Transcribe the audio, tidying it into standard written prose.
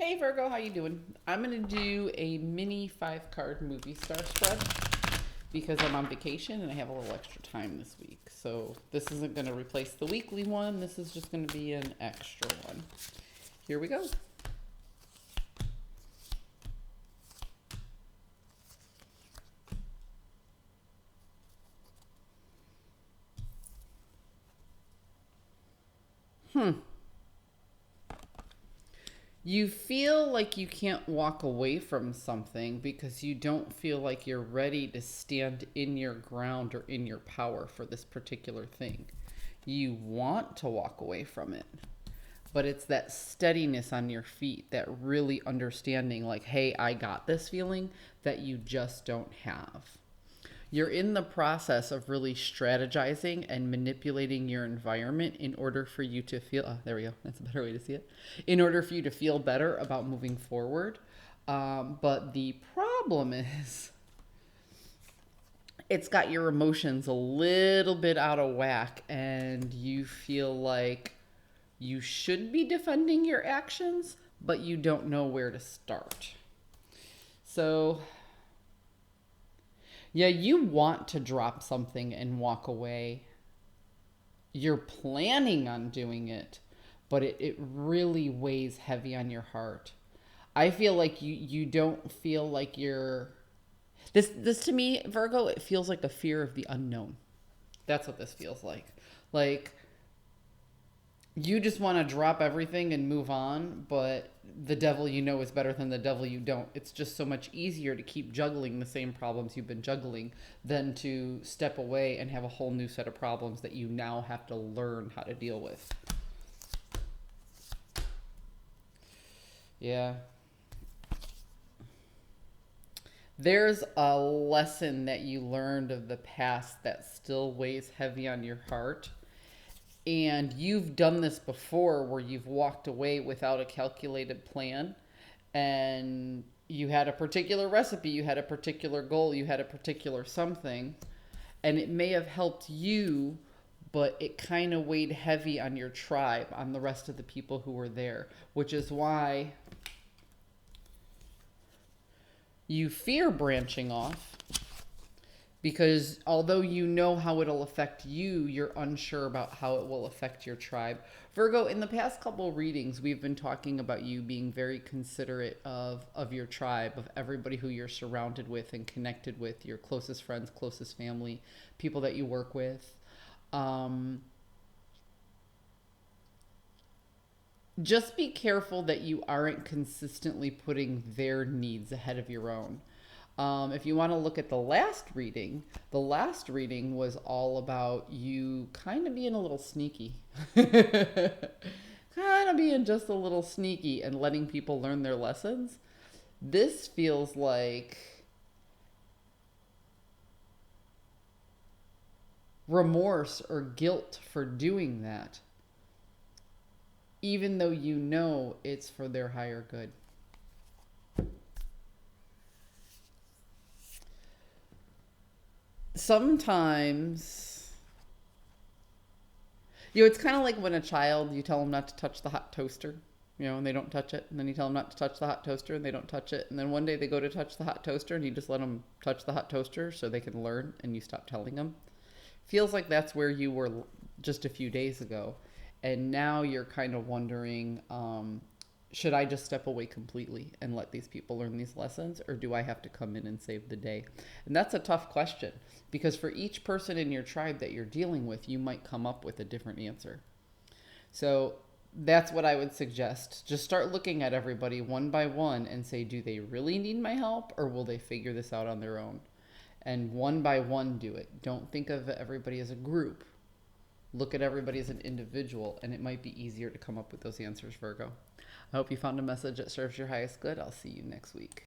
Hey Virgo, how you doing? I'm gonna do a mini 5 card movie star spread because I'm on vacation and I have a little extra time this week. So this isn't gonna replace the weekly one. This is just gonna be an extra one. Here we go. You feel like you can't walk away from something because you don't feel like you're ready to stand in your ground or in your power for this particular thing. You want to walk away from it, but it's that steadiness on your feet, that really understanding, like, hey, I got this feeling that you just don't have. You're in the process of really strategizing and manipulating your environment in order for you to feel, oh, there we go, that's a better way to see it, in order for you to feel better about moving forward. But the problem is, it's got your emotions a little bit out of whack, and you feel like you should be defending your actions, but you don't know where to start. So yeah, you want to drop something and walk away. You're planning on doing it, but it really weighs heavy on your heart. I feel like you don't feel like you're this to me, Virgo, it feels like the fear of the unknown. That's what this feels like. Like you just want to drop everything and move on, but the devil you know is better than the devil you don't. It's just so much easier to keep juggling the same problems you've been juggling than to step away and have a whole new set of problems that you now have to learn how to deal with. Yeah. There's a lesson that you learned of the past that still weighs heavy on your heart. And you've done this before where you've walked away without a calculated plan, and you had a particular recipe, you had a particular goal, you had a particular something, and it may have helped you, but it kind of weighed heavy on your tribe, on the rest of the people who were there, which is why you fear branching off, because although you know how it'll affect you, you're unsure about how it will affect your tribe. Virgo, in the past couple readings, we've been talking about you being very considerate of your tribe, of everybody who you're surrounded with and connected with, your closest friends, closest family, people that you work with. Just be careful that you aren't consistently putting their needs ahead of your own. If you want to look at the last reading was all about you kind of being a little sneaky. Kind of being just a little sneaky and letting people learn their lessons. This feels like remorse or guilt for doing that, even though you know it's for their higher good. Sometimes, it's kind of like when a child, you tell them not to touch the hot toaster, and they don't touch it, and then you tell them not to touch the hot toaster and they don't touch it, and then one day they go to touch the hot toaster and you just let them touch the hot toaster so they can learn, and you stop telling them. Feels like that's where you were just a few days ago, and now you're kind of wondering, should I just step away completely and let these people learn these lessons, or do I have to come in and save the day? And that's a tough question, because for each person in your tribe that you're dealing with, you might come up with a different answer. So that's what I would suggest. Just start looking at everybody one by one and say, do they really need my help, or will they figure this out on their own? And one by one do it. Don't think of everybody as a group. Look at everybody as an individual, and it might be easier to come up with those answers, Virgo. I hope you found a message that serves your highest good. I'll see you next week.